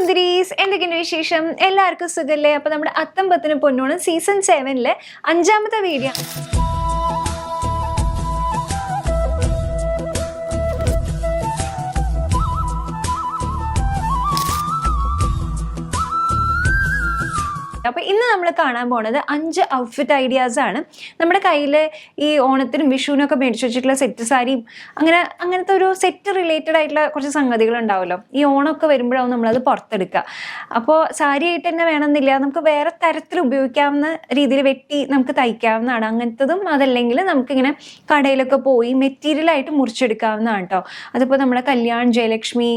സുന്ദരീസ്, എന്തൊക്കെയുണ്ട് വിശേഷം? എല്ലാവർക്കും സുഖല്ലേ? അപ്പോൾ നമ്മുടെ അത്തം പത്തിന് പൊന്നോണം സീസൺ 7 5ാമത്തെ വീഡിയോ. അപ്പോൾ ഇന്ന് നമ്മൾ കാണാൻ പോകുന്നത് 5 ഔട്ട്ഫിറ്റ് ഐഡിയാസ് ആണ്. നമ്മുടെ കയ്യിൽ ഈ ഓണത്തിനും വിഷുവിനൊക്കെ മേടിച്ചു വെച്ചിട്ടുള്ള സെറ്റ് സാരിയും അങ്ങനത്തെ ഒരു സെറ്റ് റിലേറ്റഡ് ആയിട്ടുള്ള കുറച്ച് സംഗതികൾ ഉണ്ടാവുമല്ലോ. ഈ ഓണമൊക്കെ വരുമ്പോഴാവും നമ്മളത് പുറത്തെടുക്കുക. അപ്പോൾ സാരി ആയിട്ട് തന്നെ വേണമെന്നില്ല, നമുക്ക് വേറെ തരത്തിൽ ഉപയോഗിക്കാവുന്ന രീതിയിൽ വെട്ടി നമുക്ക് തയ്ക്കാവുന്നതാണ്. അങ്ങനത്തതും അതല്ലെങ്കിൽ നമുക്കിങ്ങനെ കടയിലൊക്കെ പോയി മെറ്റീരിയലായിട്ട് മുറിച്ചെടുക്കാവുന്നതാണ് കേട്ടോ. അതിപ്പോൾ നമ്മുടെ കല്യാൺ, ജയലക്ഷ്മി,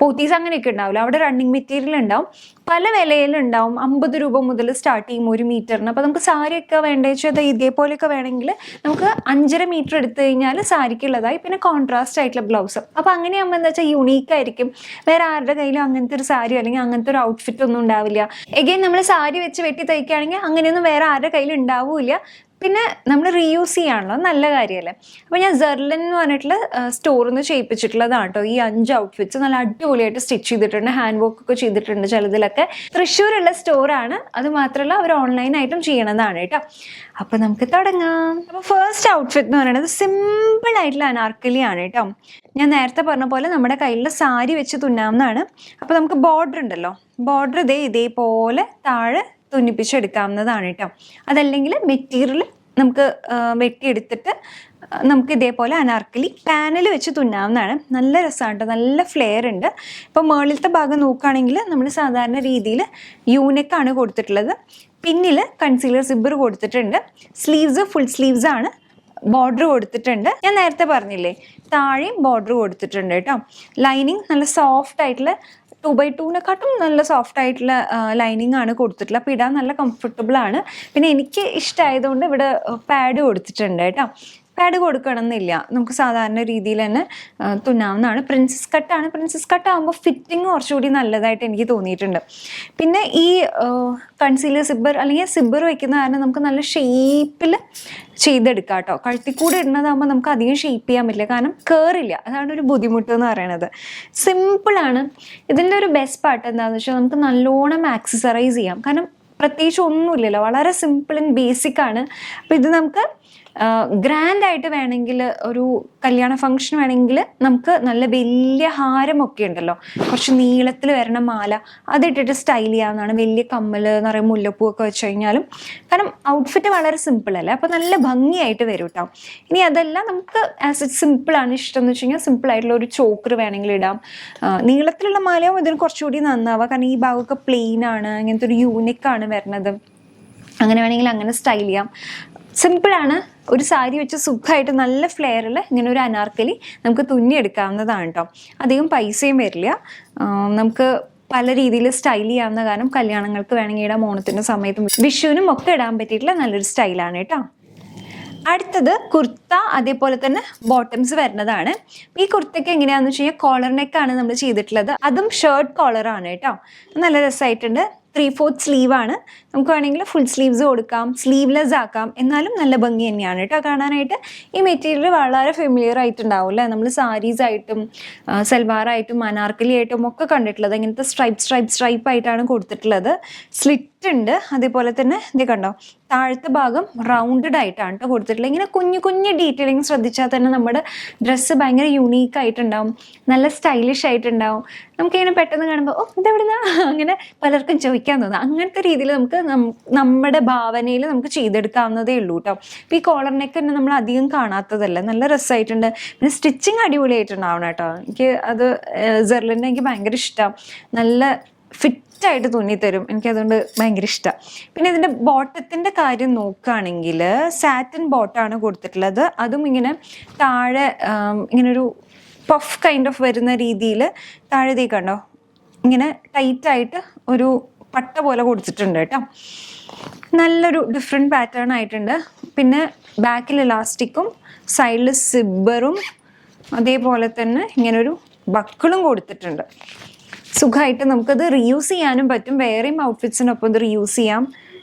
പോത്തീസ് അങ്ങനെയൊക്കെ ഉണ്ടാവില്ല, അവിടെ റണ്ണിങ് മെറ്റീരിയൽ ഉണ്ടാവും. പല വിലയിലുണ്ടാവും. 50 രൂപ മുതൽ സ്റ്റാർട്ട് ചെയ്യും 1 മീറ്ററിന്. അപ്പോൾ നമുക്ക് സാരിയൊക്കെ വേണ്ടത് വെച്ചാൽ ഇതേപോലെയൊക്കെ വേണമെങ്കിൽ നമുക്ക് 5.5 മീറ്റർ എടുത്തു കഴിഞ്ഞാൽ സാരിക്കുള്ളതായി. പിന്നെ കോൺട്രാസ്റ്റ് ആയിട്ടുള്ള ബ്ലൗസ്. അപ്പോൾ അങ്ങനെയാകുമ്പോൾ എന്താ വെച്ചാൽ യുണീക്ക് ആയിരിക്കും. വേറെ ആരുടെ കയ്യിലും അങ്ങനത്തെ ഒരു സാരി അല്ലെങ്കിൽ അങ്ങനത്തെ ഒരു ഔട്ട്ഫിറ്റ് ഒന്നും ഉണ്ടാവില്ല. എഗെയിൻ നമ്മൾ സാരി വെച്ച് വെട്ടി തയ്ക്കുകയാണെങ്കിൽ അങ്ങനെയൊന്നും വേറെ ആരുടെ കയ്യിലും ഉണ്ടാവില്ല. പിന്നെ നമ്മൾ റീയൂസ് ചെയ്യാണല്ലോ, നല്ല കാര്യമല്ലേ. അപ്പോൾ ഞാൻ സെർലിൻ എന്ന് പറഞ്ഞിട്ടുള്ള സ്റ്റോറിൽ നിന്ന് ചെയ്യിപ്പിച്ചിട്ടുള്ളതാണ് കേട്ടോ ഈ 5 ഔട്ട്ഫിറ്റ്സ്. നല്ല അടിപൊളിയായിട്ട് സ്റ്റിച്ച് ചെയ്തിട്ടുണ്ട്, ഹാൻഡ് വർക്ക് ഒക്കെ ചെയ്തിട്ടുണ്ട് ചിലതിലൊക്കെ. തൃശ്ശൂരുള്ള സ്റ്റോറാണ്. അത് മാത്രമല്ല അവർ ഓൺലൈനായിട്ടും ചെയ്യണതാണ് കേട്ടോ. അപ്പോൾ നമുക്ക് തുടങ്ങാം. അപ്പോൾ ഫസ്റ്റ് ഔട്ട്ഫിറ്റ് എന്ന് പറയുന്നത് സിമ്പിൾ ആയിട്ടുള്ള അനാർക്കലിയാണ് കേട്ടോ. ഞാൻ നേരത്തെ പറഞ്ഞ പോലെ നമ്മുടെ കയ്യിലുള്ള സാരി വെച്ച് തുന്നാവുന്നതാണ്. അപ്പോൾ നമുക്ക് ബോർഡർ ഉണ്ടല്ലോ, ബോർഡർ ഇതേപോലെ താഴെ തുന്നിപ്പിച്ചെടുക്കാവുന്നതാണ് കേട്ടോ. അതല്ലെങ്കിൽ മെറ്റീരിയൽ നമുക്ക് വെട്ടിയെടുത്തിട്ട് നമുക്ക് ഇതേപോലെ അനാർക്കലി പാനൽ വെച്ച് തുന്നാവുന്നതാണ്. നല്ല രസമാണ് കേട്ടോ, നല്ല ഫ്ലെയർ ഉണ്ട്. ഇപ്പോൾ മുകളിലത്തെ ഭാഗം നോക്കുകയാണെങ്കിൽ നമ്മൾ സാധാരണ രീതിയിൽ യൂനെക്കാണ് കൊടുത്തിട്ടുള്ളത്. പിന്നിൽ കൺസീലർ സിബ്ബർ കൊടുത്തിട്ടുണ്ട്. സ്ലീവ്സ് ഫുൾ സ്ലീവ്സ് ആണ്. ബോർഡർ കൊടുത്തിട്ടുണ്ട്. ഞാൻ നേരത്തെ പറഞ്ഞില്ലേ, താഴെയും ബോർഡർ കൊടുത്തിട്ടുണ്ട് കേട്ടോ. ലൈനിങ് നല്ല സോഫ്റ്റ് ആയിട്ടുള്ള 2x2നെക്കാട്ടും നല്ല സോഫ്റ്റ് ആയിട്ടുള്ള ലൈനിങ് ആണ് കൊടുത്തിട്ടുള്ളത്. അപ്പോൾ ഇടാൻ നല്ല കംഫർട്ടബിൾ ആണ്. പിന്നെ എനിക്ക് ഇഷ്ടമായതുകൊണ്ട് ഇവിടെ പാഡ് കൊടുത്തിട്ടുണ്ട് കേട്ടോ. പാഡ് കൊടുക്കണമെന്നില്ല, നമുക്ക് സാധാരണ രീതിയിൽ തന്നെ തുന്നാവുന്നതാണ്. പ്രിൻസസ് കട്ടാണ്. പ്രിൻസസ് കട്ട് ആകുമ്പോൾ ഫിറ്റിങ് കുറച്ചുകൂടി നല്ലതായിട്ട് എനിക്ക് തോന്നിയിട്ടുണ്ട്. പിന്നെ ഈ കൺസീലർ സിബ്ബർ അല്ലെങ്കിൽ സിബ്ബർ വയ്ക്കുന്ന കാരണം നമുക്ക് നല്ല ഷേപ്പിൽ ചെയ്തെടുക്കാം കേട്ടോ. കഴുത്തിക്കൂടെ ഇടുന്നതാകുമ്പോൾ നമുക്ക് അധികം ഷേപ്പ് ചെയ്യാൻ പറ്റില്ല, കാരണം കയറില്ല. അതാണ് ഒരു ബുദ്ധിമുട്ട് എന്ന് പറയുന്നത്. സിമ്പിളാണ്. ഇതിൻ്റെ ഒരു ബെസ്റ്റ് പാർട്ട് എന്താണെന്ന് വെച്ചാൽ നമുക്ക് നല്ലോണം ആക്സസറൈസ് ചെയ്യാം. കാരണം പ്രത്യേകിച്ച് ഒന്നുമില്ലല്ലോ, വളരെ സിമ്പിൾ ആൻഡ് ബേസിക് ആണ്. അപ്പോൾ ഇത് നമുക്ക് ഗ്രാൻഡായിട്ട് വേണമെങ്കിൽ, ഒരു കല്യാണ ഫംഗ്ഷൻ വേണമെങ്കിൽ നമുക്ക് നല്ല വലിയ ഹാരമൊക്കെ ഉണ്ടല്ലോ, കുറച്ച് നീളത്തിൽ വരണ മാല, അതിട്ടിട്ട് സ്റ്റൈൽ ചെയ്യാവുന്നതാണ്. വലിയ കമ്മൽ എന്ന് പറയുമ്പോൾ മുല്ലപ്പൂവൊക്കെ വെച്ച് കഴിഞ്ഞാലും. കാരണം ഔട്ട്ഫിറ്റ് വളരെ സിമ്പിളല്ലേ, അപ്പോൾ നല്ല ഭംഗിയായിട്ട് വരും കേട്ടോ. ഇനി അതെല്ലാം നമുക്ക് ആസ് ഇറ്റ് സിമ്പിളാണ് ഇഷ്ടം എന്ന് വെച്ച് കഴിഞ്ഞാൽ സിമ്പിളായിട്ടുള്ള ഒരു ചോക്കർ വേണമെങ്കിൽ ഇടാം. നീളത്തിലുള്ള മാലയാവും ഇതിന് കുറച്ചുകൂടി നന്നാവുക, കാരണം ഈ ഭാഗമൊക്കെ പ്ലെയിൻ ആണ്, അങ്ങനത്തെ ഒരു യൂണിക്കാണ് വരുന്നത്. അങ്ങനെ വേണമെങ്കിൽ അങ്ങനെ സ്റ്റൈൽ ചെയ്യാം. സിമ്പിളാണ്. ഒരു സാരി വെച്ച് സുഖമായിട്ട് നല്ല ഫ്ലെയറിൽ ഇങ്ങനെ ഒരു അനാർക്കലി നമുക്ക് തുന്നിയെടുക്കാവുന്നതാണ് കേട്ടോ. അധികം പൈസയും വരില്ല. നമുക്ക് പല രീതിയിൽ സ്റ്റൈൽ ചെയ്യാവുന്ന കാരണം കല്യാണങ്ങൾക്ക് വേണമെങ്കിൽ ഇടാം, ഓണത്തിൻ്റെ സമയത്തും വിഷുവിനും ഒക്കെ ഇടാൻ പറ്റിയിട്ടുള്ള നല്ലൊരു സ്റ്റൈലാണ് കേട്ടോ. അടുത്തത് കുർത്ത, അതേപോലെ തന്നെ ബോട്ടംസ് വരുന്നതാണ്. ഈ കുർത്തയ്ക്ക് എങ്ങനെയാണെന്ന് വെച്ച് കഴിഞ്ഞാൽ കോളർ നെക്കാണ് നമ്മൾ ചെയ്തിട്ടുള്ളത്. അതും ഷർട്ട് കോളറാണ് കേട്ടോ. നല്ല രസമായിട്ടുണ്ട്. 3/4 സ്ലീവാണ്. നമുക്ക് വേണമെങ്കിൽ ഫുൾ സ്ലീവ്സ് കൊടുക്കാം, സ്ലീവ്ലെസ് ആക്കാം. എന്നാലും നല്ല ഭംഗി തന്നെയാണ് കേട്ടോ കാണാനായിട്ട്. ഈ മെറ്റീരിയൽ വളരെ ഫെമിലിയർ ആയിട്ടുണ്ടാവും അല്ലേ. നമ്മൾ സാരീസായിട്ടും സൽവാറായിട്ടും അനാർക്കലി ആയിട്ടും ഒക്കെ കണ്ടിട്ടുള്ളത്. ഇങ്ങനത്തെ സ്ട്രൈപ്പ് ആയിട്ടാണ് കൊടുത്തിട്ടുള്ളത്. സ്ലിറ്റ് ഉണ്ട്. അതേപോലെ തന്നെ ഇത് കണ്ടോ, താഴത്തെ ഭാഗം റൗണ്ടഡ് ആയിട്ടാണ് കേട്ടോ കൊടുത്തിട്ടുള്ളത്. ഇങ്ങനെ കുഞ്ഞു ഡീറ്റെയിലിംഗ് ശ്രദ്ധിച്ചാൽ തന്നെ നമ്മുടെ ഡ്രസ്സ് ഭയങ്കര യുണീക്ക് ആയിട്ടുണ്ടാവും, നല്ല സ്റ്റൈലിഷ് ആയിട്ടുണ്ടാവും. നമുക്കിങ്ങനെ പെട്ടെന്ന് കാണുമ്പോൾ ഇതെവിടുന്നാ അങ്ങനെ പലർക്കും ചോദിക്കാൻ തോന്നുക. അങ്ങനത്തെ രീതിയിൽ നമുക്ക് നമ്മുടെ ഭാവനയിൽ നമുക്ക് ചെയ്തെടുക്കാവുന്നതേ ഉള്ളൂ കേട്ടോ. ഇപ്പോൾ ഈ കോളർ നെക്ക് തന്നെ നമ്മൾ അധികം കാണാത്തതല്ല, നല്ല രസമായിട്ടുണ്ട്. പിന്നെ സ്റ്റിച്ചിങ് അടിപൊളിയായിട്ടുണ്ടാവണം കേട്ടോ. എനിക്ക് അത് സെർലിൻ്റെ എനിക്ക് ഭയങ്കര ഇഷ്ടം. നല്ല ഫിറ്റായിട്ട് തുന്നിത്തരും, എനിക്കതുകൊണ്ട് ഭയങ്കര ഇഷ്ടമാണ്. പിന്നെ ഇതിൻ്റെ ബോട്ടത്തിൻ്റെ കാര്യം നോക്കുകയാണെങ്കിൽ സാറ്റിൻ ബോട്ടാണ് കൊടുത്തിട്ടുള്ളത്. അതും ഇങ്ങനെ താഴെ ഇങ്ങനൊരു പഫ് കൈൻഡ് ഓഫ് വരുന്ന രീതിയിൽ താഴത്തേക്കുണ്ടോ ഇങ്ങനെ ടൈറ്റായിട്ട് ഒരു പട്ട പോലെ കൊടുത്തിട്ടുണ്ട് കേട്ടോ. നല്ലൊരു ഡിഫറെൻറ്റ് പാറ്റേൺ ആയിട്ടുണ്ട്. പിന്നെ ബാക്കിൽ ഇലാസ്റ്റിക്കും സൈഡിൽ സിബ്ബറും അതേപോലെ തന്നെ ഇങ്ങനൊരു ബക്കിളും കൊടുത്തിട്ടുണ്ട്. സുഖമായിട്ട് നമുക്കത് റീയൂസ് ചെയ്യാനും പറ്റും. വേറെയും ഔട്ട്ഫിറ്റ്സിനൊപ്പം ഇത് റീയൂസ് ചെയ്യാം.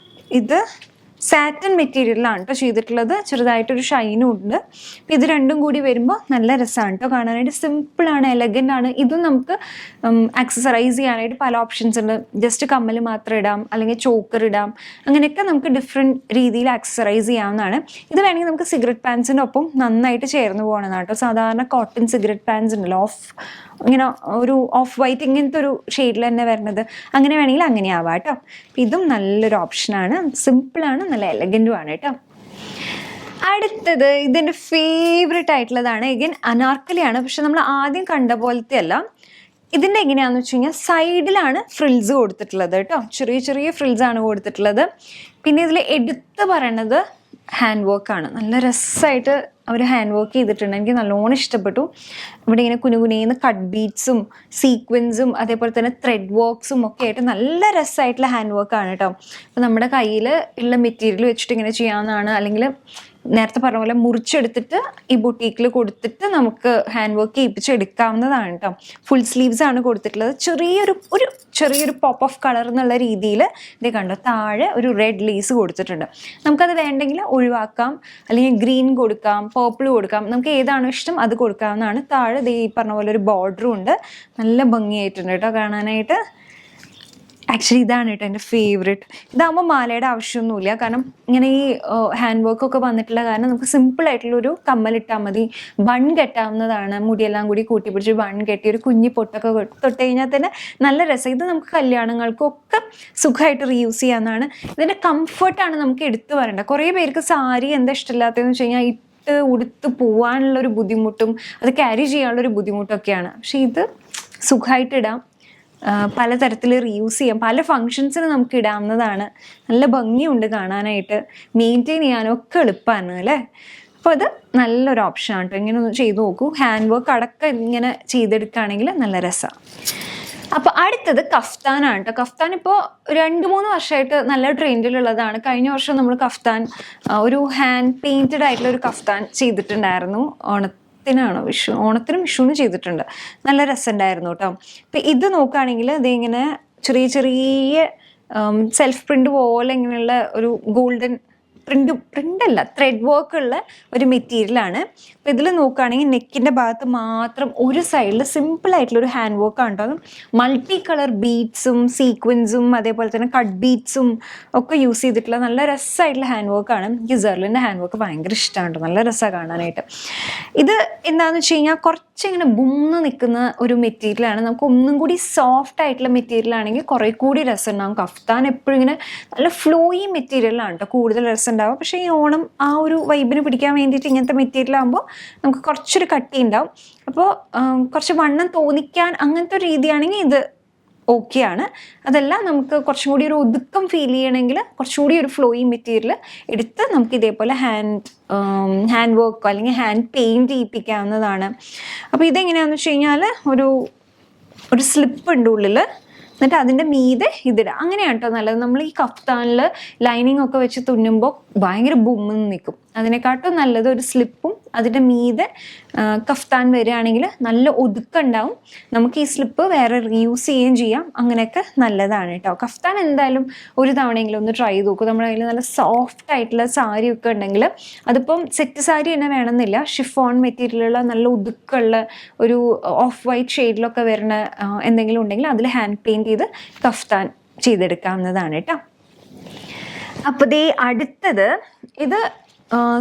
ഇത് സാറ്റൻ മെറ്റീരിയലിലാണ് കേട്ടോ ചെയ്തിട്ടുള്ളത്. ചെറുതായിട്ടൊരു ഷൈനും ഉണ്ട്. ഇത് രണ്ടും കൂടി വരുമ്പോൾ നല്ല രസമാണ് കേട്ടോ കാണാനായിട്ട്. സിമ്പിളാണ്, എലഗൻ്റ് ആണ്. ഇതും നമുക്ക് ആക്സസറൈസ് ചെയ്യാനായിട്ട് പല ഓപ്ഷൻസ് ഉണ്ട്. ജസ്റ്റ് കമ്മൽ മാത്രം ഇടാം, അല്ലെങ്കിൽ ചോക്കർ ഇടാം, അങ്ങനെയൊക്കെ നമുക്ക് ഡിഫറെൻറ്റ് രീതിയിൽ ആക്സസറൈസ് ചെയ്യാവുന്നതാണ്. ഇത് വേണമെങ്കിൽ നമുക്ക് സിഗരറ്റ് പാൻസിൻ്റെ ഒപ്പം നന്നായിട്ട് ചേർന്ന് പോകണമെന്നാണ് കേട്ടോ. സാധാരണ കോട്ടൺ സിഗരറ്റ് പാൻസ് ഉണ്ടല്ലോ, ഇങ്ങനെ ഒരു ഓഫ് വൈറ്റ് ഇങ്ങനത്തെ ഒരു ഷെയ്ഡിൽ തന്നെ വരുന്നത്, അങ്ങനെ വേണമെങ്കിൽ അങ്ങനെ ആവാം കേട്ടോ. ഇതും നല്ലൊരു ഓപ്ഷനാണ്, സിമ്പിളാണ്, നല്ല എലഗൻറ്റുമാണ് കേട്ടോ. അടുത്തത് ഇതിൻ്റെ ഫേവറേറ്റ് ആയിട്ടുള്ളതാണ്. എഗൈൻ അനാർക്കലിയാണ്, പക്ഷെ നമ്മൾ ആദ്യം കണ്ട പോലത്തെ അല്ല. ഇതിൻ്റെ എങ്ങനെയാണെന്ന് വെച്ച് കഴിഞ്ഞാൽ സൈഡിലാണ് ഫ്രിൽസ് കൊടുത്തിട്ടുള്ളത് കേട്ടോ. ചെറിയ ചെറിയ ഫ്രിൽസാണ് കൊടുത്തിട്ടുള്ളത്. പിന്നെ ഇതിൽ എടുത്ത് പറയണത് ഹാൻഡ് വർക്കാണ്. നല്ല രസമായിട്ട് അവർ ഹാൻഡ് വർക്ക് ചെയ്തിട്ടുണ്ട്. എനിക്ക് നല്ലോണം ഇഷ്ടപ്പെട്ടു. ഇവിടെ ഇങ്ങനെ കുനുകുനേന്ന് കട്ട് ബീഡ്സും സീക്വൻസും അതേപോലെ തന്നെ ത്രെഡ് വർക്ക്സും ഒക്കെ ആയിട്ട് നല്ല രസമായിട്ടുള്ള ഹാൻഡ് വർക്കാണ് കേട്ടോ. അപ്പോൾ നമ്മുടെ കയ്യിൽ ഉള്ള മെറ്റീരിയൽ വെച്ചിട്ട് ഇങ്ങനെ ചെയ്യാവുന്നതാണ്. അല്ലെങ്കിൽ നേരത്തെ പറഞ്ഞ പോലെ മുറിച്ചെടുത്തിട്ട് ഈ ബൊട്ടീക്കിൽ കൊടുത്തിട്ട് നമുക്ക് ഹാൻഡ് വർക്ക് ചെയ്യിപ്പിച്ചെടുക്കാവുന്നതാണ് കേട്ടോ. ഫുൾ സ്ലീവ്സ് ആണ് കൊടുത്തിട്ടുള്ളത്. ചെറിയൊരു പോപ്പ് ഓഫ് കളർ എന്നുള്ള രീതിയിൽ ഇത് കണ്ടോ, താഴെ ഒരു റെഡ് ലേസ് കൊടുത്തിട്ടുണ്ട്. നമുക്കത് വേണ്ടെങ്കിൽ ഒഴിവാക്കാം, അല്ലെങ്കിൽ ഗ്രീൻ കൊടുക്കാം, പേർപ്പിൾ കൊടുക്കാം, നമുക്ക് ഏതാണോ ഇഷ്ടം അത് കൊടുക്കാവുന്നതാണ്. താഴെ ഈ പറഞ്ഞ പോലെ ഒരു ബോർഡറും ഉണ്ട്. നല്ല ഭംഗിയായിട്ടുണ്ട് കേട്ടോ കാണാനായിട്ട്. ആക്ച്വലി ഇതാണ് കേട്ടോ എൻ്റെ ഫേവറേറ്റ്. ഇതാകുമ്പോൾ മാലയുടെ ആവശ്യമൊന്നുമില്ല, കാരണം ഇങ്ങനെ ഈ ഹാൻഡ് വർക്കൊക്കെ വന്നിട്ടുള്ള കാരണം നമുക്ക് സിമ്പിളായിട്ടുള്ളൊരു കമ്മലിട്ടാൽ മതി. ബൺ കെട്ടാവുന്നതാണ്. മുടിയെല്ലാം കൂടി കൂട്ടിപ്പിടിച്ച് ബൺ കെട്ടി ഒരു കുഞ്ഞി പൊട്ടൊക്കെ തൊട്ട് കഴിഞ്ഞാൽ തന്നെ നല്ല രസം. ഇത് നമുക്ക് കല്യാണങ്ങൾക്കൊക്കെ സുഖമായിട്ട് റീയൂസ് ചെയ്യാവുന്നതാണ്. ഇതിൻ്റെ കംഫർട്ടാണ് നമുക്ക് എടുത്തു പറയേണ്ടത്. കുറേ പേർക്ക് സാരി എന്താ ഇഷ്ടമില്ലാത്തതെന്ന് വെച്ച് കഴിഞ്ഞാൽ ഉടുത്ത് പോകാനുള്ളൊരു ബുദ്ധിമുട്ടും അത് ക്യാരി ചെയ്യാനുള്ളൊരു ബുദ്ധിമുട്ടൊക്കെയാണ്. പക്ഷെ ഇത് സുഖമായിട്ടിടാം, പലതരത്തിൽ റീയൂസ് ചെയ്യാം, പല ഫങ്ഷൻസിന് നമുക്ക് ഇടാവുന്നതാണ്. നല്ല ഭംഗിയുണ്ട് കാണാനായിട്ട്, മെയിൻറ്റെയിൻ ചെയ്യാനൊക്കെ എളുപ്പമാണ് അല്ലേ. അപ്പോൾ അത് നല്ലൊരു ഓപ്ഷനാണ് കേട്ടോ. ഇങ്ങനെ ഒന്ന് ചെയ്ത് നോക്കൂ. ഹാൻഡ് വർക്ക് അടക്കം ഇങ്ങനെ ചെയ്തെടുക്കുകയാണെങ്കിൽ നല്ല രസമാണ്. അപ്പോൾ അടുത്തത് കഫ്താനാണ് കേട്ടോ. കഫ്താൻ ഇപ്പോൾ 2-3 വർഷമായിട്ട് നല്ല ട്രെൻഡിലുള്ളതാണ്. കഴിഞ്ഞ വർഷം നമ്മൾ കഫ്താൻ ഒരു ഹാൻഡ് പെയിൻറ്റഡ് ആയിട്ടുള്ള ഒരു കഫ്താൻ ചെയ്തിട്ടുണ്ടായിരുന്നു. ഓണത്തിനും വിഷുവിനും ചെയ്തിട്ടുണ്ട്. നല്ല രസമുണ്ടായിരുന്നു കേട്ടോ. അപ്പം ഇത് നോക്കുകയാണെങ്കിൽ ഇതിങ്ങനെ ചെറിയ ചെറിയ സെൽഫ് പ്രിൻ്റ് പോലെ ഇങ്ങനെയുള്ള ഒരു ഗോൾഡൻ പ്രിൻ്റല്ല ത്രെഡ് വർക്കുള്ള ഒരു മെറ്റീരിയലാണ്. അപ്പോൾ ഇതിൽ നോക്കുകയാണെങ്കിൽ നെക്കിൻ്റെ ഭാഗത്ത് മാത്രം ഒരു സൈഡിൽ സിമ്പിളായിട്ടുള്ളൊരു ഹാൻഡ് വർക്കാണ് കേട്ടോ. അതും മൾട്ടി കളർ ബീഡ്സും സീക്വൻസും അതേപോലെ തന്നെ കട്ട് ബീഡ്സും ഒക്കെ യൂസ് ചെയ്തിട്ടുള്ള നല്ല രസമായിട്ടുള്ള ഹാൻഡ് വർക്കാണ്. എനിക്ക് സെർലിൻ്റെ ഹാൻഡ് വർക്ക് ഭയങ്കര ഇഷ്ടമാണ് കേട്ടോ. നല്ല രസമാണ് കാണാനായിട്ട്. ഇത് എന്താണെന്ന് വെച്ച് കഴിഞ്ഞാൽ കുറച്ചിങ്ങനെ ബുന്ന് നിൽക്കുന്ന ഒരു മെറ്റീരിയലാണ്. നമുക്ക് ഒന്നും കൂടി സോഫ്റ്റ് ആയിട്ടുള്ള മെറ്റീരിയൽ ആണെങ്കിൽ കുറേ കൂടി രസം ഉണ്ടാകും. കഫ്താൻ എപ്പോഴും ഇങ്ങനെ നല്ല ഫ്ലോയി മെറ്റീരിയലാണ് കേട്ടോ കൂടുതൽ രസം ഉണ്ടാവും. പക്ഷേ ഈ ഓണം ആ ഒരു വൈബിന് പിടിക്കാൻ വേണ്ടിയിട്ട് ഇങ്ങനത്തെ മെറ്റീരിയൽ ആകുമ്പോൾ നമുക്ക് കുറച്ചൊരു കട്ടി ഉണ്ടാവും. അപ്പോൾ കുറച്ച് വണ്ണം തോന്നിക്കാൻ അങ്ങനത്തെ ഒരു രീതിയാണെങ്കിൽ ഇത് ഓക്കെയാണ്. അതല്ല നമുക്ക് കുറച്ചും കൂടി ഒരു ഒതുക്കം ഫീൽ ചെയ്യണമെങ്കിൽ കുറച്ചും കൂടി ഒരു ഫ്ലോയി മെറ്റീരിയൽ എടുത്ത് നമുക്ക് ഇതേപോലെ ഹാൻഡ് വർക്കോ അല്ലെങ്കിൽ ഹാൻഡ് പെയിൻറ്റ് ചെയ്യിപ്പിക്കാവുന്നതാണ്. അപ്പോൾ ഇതെങ്ങനെയാണെന്ന് വെച്ച് കഴിഞ്ഞാൽ ഒരു സ്ലിപ്പ് ഉണ്ട് ഉള്ളിൽ, എന്നിട്ട് അതിൻ്റെ മീതെ ഇതിടാം. അങ്ങനെയാണ് കേട്ടോ നല്ലത്. നമ്മൾ ഈ കഫ്താനിൽ ലൈനിങ് ഒക്കെ വെച്ച് തുന്നുമ്പോൾ ഭയങ്കര ബുമ്മെന്ന് നിൽക്കും. അതിനെക്കാട്ടും നല്ലത് ഒരു സ്ലിപ്പും അതിൻ്റെ മീതെ കഫ്താൻ വരികയാണെങ്കിൽ നല്ല ഒതുക്കുണ്ടാവും. നമുക്ക് ഈ സ്ലിപ്പ് വേറെ റീയൂസ് ചെയ്യുകയും ചെയ്യാം. അങ്ങനെയൊക്കെ നല്ലതാണ് കേട്ടോ. കഫ്താൻ എന്തായാലും ഒരു തവണയെങ്കിലും ഒന്ന് ട്രൈ ചെയ്ത് നോക്കും. നമ്മുടെ കയ്യിൽ നല്ല സോഫ്റ്റ് ആയിട്ടുള്ള സാരിയൊക്കെ ഉണ്ടെങ്കിൽ, അതിപ്പം സെറ്റ് സാരി തന്നെ വേണമെന്നില്ല, ഷിഫോൺ മെറ്റീരിയലുള്ള നല്ല ഒതുക്കുള്ള ഒരു ഓഫ് വൈറ്റ് ഷെയ്ഡിലൊക്കെ വരുന്ന എന്തെങ്കിലും ഉണ്ടെങ്കിൽ അതിൽ ഹാൻഡ് പെയിൻറ്റ് ചെയ്ത് കഫ്താൻ ചെയ്തെടുക്കാവുന്നതാണ് കേട്ടോ. അപ്പോൾ ദേ അടുത്തത് ഇത്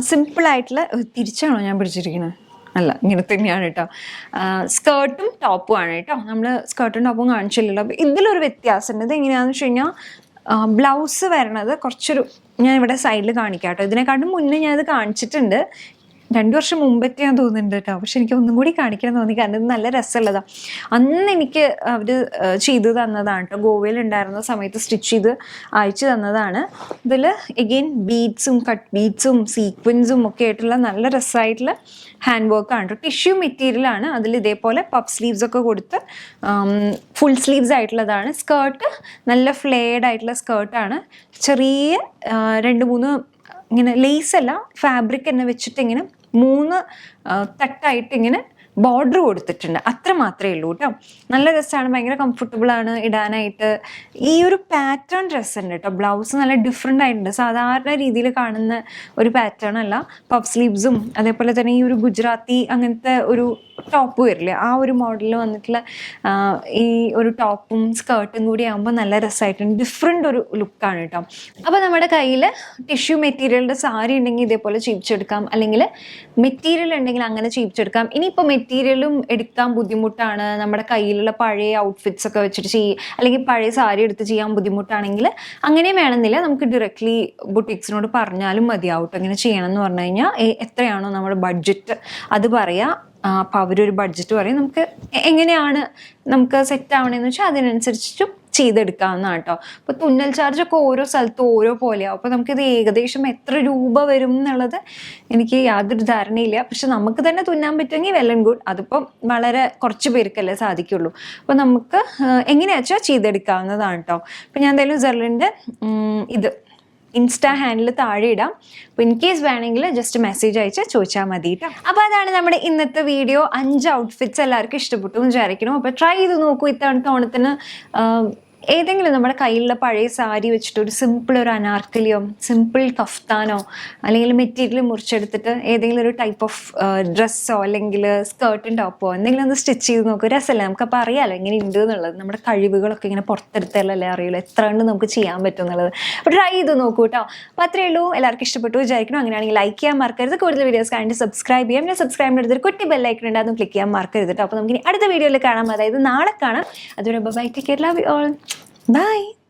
സിമ്പിളായിട്ടുള്ള തിരിച്ചാണോ ഞാൻ പിടിച്ചിരിക്കുന്നത്? അല്ല, ഇങ്ങനെ തന്നെയാണ് കേട്ടോ. സ്കേർട്ടും ടോപ്പും ആണ് കേട്ടോ. നമ്മൾ സ്കേർട്ടും ടോപ്പും കാണിച്ചില്ലല്ലോ. അപ്പോൾ ഇതിലൊരു വ്യത്യാസമുണ്ട്. ഇത് എങ്ങനെയാണെന്ന് വെച്ച് കഴിഞ്ഞാൽ ബ്ലൗസ് വരണത് ഞാൻ ഇവിടെ സൈഡിൽ കാണിക്കാം കേട്ടോ. ഇതിനെക്കാട്ടും മുന്നേ ഞാനത് കാണിച്ചിട്ടുണ്ട്. 2 വർഷം മുമ്പത്തെ ഞാൻ തോന്നുന്നുണ്ട് കേട്ടോ. പക്ഷെ എനിക്ക് ഒന്നും കൂടി കാണിക്കണം തോന്നി, കാരണം ഇത് നല്ല രസമുള്ളതാണ്. അന്ന് എനിക്ക് അവർ ചെയ്ത് തന്നതാണ് കേട്ടോ. ഗോവയിൽ ഉണ്ടായിരുന്ന സമയത്ത് സ്റ്റിച്ച് ചെയ്ത് അയച്ചു തന്നതാണ്. ഇതിൽ എഗെയിൻ ബീഡ്സും കട്ട് ബീഡ്സും സീക്വൻസും ഒക്കെ ആയിട്ടുള്ള നല്ല രസമായിട്ടുള്ള ഹാൻഡ് വർക്കാണ് കേട്ടോ. ടിഷ്യൂ മെറ്റീരിയലാണ്. അതിൽ ഇതേപോലെ പഫ് സ്ലീവ്സ് ഒക്കെ കൊടുത്ത് ഫുൾ സ്ലീവ്സ് ആയിട്ടുള്ളതാണ്. സ്കേർട്ട് നല്ല ഫ്ലെയർഡ് ആയിട്ടുള്ള സ്കേർട്ടാണ്. ചെറിയ 2-3 ഇങ്ങനെ ലേസ് അല്ല, ഫാബ്രിക് തന്നെ വെച്ചിട്ട് ഇങ്ങനെ 3 തട്ടായിട്ട് ഇങ്ങനെ ബോർഡർ കൊടുത്തിട്ടുണ്ട്, അത്ര മാത്രമേ ഉള്ളൂ കേട്ടോ. നല്ല രസമാണ്, ഭയങ്കര കംഫർട്ടബിൾ ആണ് ഇടാനായിട്ട്. ഈ ഒരു പാറ്റേൺ ഡ്രസ്സ് ഉണ്ട് കേട്ടോ, ബ്ലൗസ് നല്ല ഡിഫറെൻ്റ് ആയിട്ടുണ്ട്, സാധാരണ രീതിയിൽ കാണുന്ന ഒരു പാറ്റേൺ അല്ല. പഫ് സ്ലീവ്സും അതേപോലെ തന്നെ ഈ ഒരു ഗുജറാത്തി അങ്ങനത്തെ ഒരു ടോപ്പ് വരില്ലേ, ആ ഒരു മോഡലിൽ വന്നിട്ടുള്ള ഈ ഒരു ടോപ്പും സ്കേർട്ടും കൂടി ആകുമ്പോൾ നല്ല രസമായിട്ടുണ്ട്, ഡിഫറെൻ്റ് ഒരു ലുക്കാണ് കേട്ടോ. അപ്പോൾ നമ്മുടെ കയ്യിൽ ടിഷ്യൂ മെറ്റീരിയലിൻ്റെ സാരി ഉണ്ടെങ്കിൽ ഇതേപോലെ ചെയ്യിച്ചെടുക്കാം, അല്ലെങ്കിൽ മെറ്റീരിയൽ ഉണ്ടെങ്കിൽ അങ്ങനെ ചെയ്യിച്ചെടുക്കാം. ഇനിയിപ്പോൾ മെറ്റീരിയലും എടുക്കാൻ ബുദ്ധിമുട്ടാണ്, നമ്മുടെ കയ്യിലുള്ള പഴയ ഔട്ട്ഫിറ്റ്സ് ഒക്കെ വെച്ചിട്ട് അല്ലെങ്കിൽ പഴയ സാരി എടുത്ത് ചെയ്യാൻ ബുദ്ധിമുട്ടാണെങ്കിൽ അങ്ങനെയും വേണമെന്നില്ല, നമുക്ക് ഡയറക്റ്റ്ലി ബുട്ടീക്സിനോട് പറഞ്ഞാലും മതിയാവും. അങ്ങനെ ചെയ്യണം എന്ന് പറഞ്ഞു കഴിഞ്ഞാൽ എത്രയാണോ നമ്മുടെ ബഡ്ജറ്റ് അത് പറയാം. അപ്പോൾ അവരൊരു ബഡ്ജറ്റ് പറയും, നമുക്ക് എങ്ങനെയാണ് നമുക്ക് സെറ്റ് ആവണമെന്ന് വെച്ചാൽ അതിനനുസരിച്ചിട്ടും ചെയ്തെടുക്കാവുന്നതാണ് കേട്ടോ. അപ്പോൾ തുന്നൽ ചാർജൊക്കെ ഓരോ സ്ഥലത്തും ഓരോ പോലെയാവും. അപ്പോൾ നമുക്കിത് ഏകദേശം എത്ര രൂപ വരും എന്നുള്ളത് എനിക്ക് യാതൊരു ധാരണയില്ല. പക്ഷെ നമുക്ക് തന്നെ തുന്നാൻ പറ്റുമെങ്കിൽ വെൽ ആൻഡ് ഗുഡ്. അതിപ്പം വളരെ കുറച്ച് പേർക്കല്ലേ സാധിക്കുള്ളൂ. അപ്പോൾ നമുക്ക് എങ്ങനെയാച്ചാൽ ചെയ്തെടുക്കാവുന്നതാണ് കേട്ടോ. അപ്പോൾ ഞാൻ എന്തായാലും സെർലിൻ്റെ ഇത് ഇൻസ്റ്റാ ഹാൻഡിൽ താഴെ ഇടാം. അപ്പോൾ ഇൻ കേസ് വേണമെങ്കിൽ ജസ്റ്റ് മെസ്സേജ് അയച്ച് ചോദിച്ചാൽ മതി കേട്ടോ. അപ്പോൾ അതാണ് നമ്മുടെ ഇന്നത്തെ വീഡിയോ. 5 ഔട്ട്ഫിറ്റ്സ് എല്ലാവർക്കും ഇഷ്ടപ്പെട്ടു എന്ന് വിചാരിക്കണം. അപ്പോൾ ട്രൈ ചെയ്ത് നോക്കൂ. ഇത്തവണത്തെ ഓണത്തിന് ഏതെങ്കിലും നമ്മുടെ കയ്യിലുള്ള പഴയ സാരി വെച്ചിട്ട് ഒരു സിമ്പിൾ ഒരു അനാർക്കലിയോ സിമ്പിൾ കഫ്താനോ അല്ലെങ്കിൽ മെറ്റീരിയൽ മുറിച്ചെടുത്തിട്ട് ഏതെങ്കിലും ഒരു ടൈപ്പ് ഓഫ് ഡ്രസ്സോ അല്ലെങ്കിൽ സ്കേർട്ടും ടോപ്പോ എന്തെങ്കിലും ഒന്ന് സ്റ്റിച്ച് ചെയ്ത് നോക്കുക. രസമല്ലേ, നമുക്കപ്പോൾ അറിയാമല്ലോ എങ്ങനെ ഉണ്ട് എന്നുള്ളത്. നമ്മുടെ കഴിവുകളൊക്കെ ഇങ്ങനെ പുറത്തെടുത്താലല്ലേ അറിയുള്ളൂ എത്ര കണ്ട് നമുക്ക് ചെയ്യാൻ പറ്റും എന്നുള്ളത്. അപ്പോൾ ട്രൈ ചെയ്ത് നോക്കൂ കേട്ടോ. അപ്പോൾ അത്രയേ ഉള്ളൂ. എല്ലാവർക്കും ഇഷ്ടപ്പെട്ടു വിചാരിക്കണം. അങ്ങനെയാണെങ്കിൽ ലൈക്ക് ചെയ്യാൻ മറക്കരുത്. കൂടുതൽ വീഡിയോസ് കണ്ടിട്ട് സബ്സ്ക്രൈബ് ചെയ്യാം. ഞാൻ സബ്സ്ക്രൈബ് എടുത്തൊരു കുട്ടി ബെല്ലൈക്കൺ ഉണ്ട്, അതും ക്ലിക്ക് ചെയ്യാൻ മറക്കരുത് കേട്ടോ. അപ്പോൾ നമുക്ക് ഇനി അടുത്ത വീഡിയോയിൽ കാണാം, അതായത് നാളെ കാണാം. അതുവരെ bye, take care, love you all. Bye.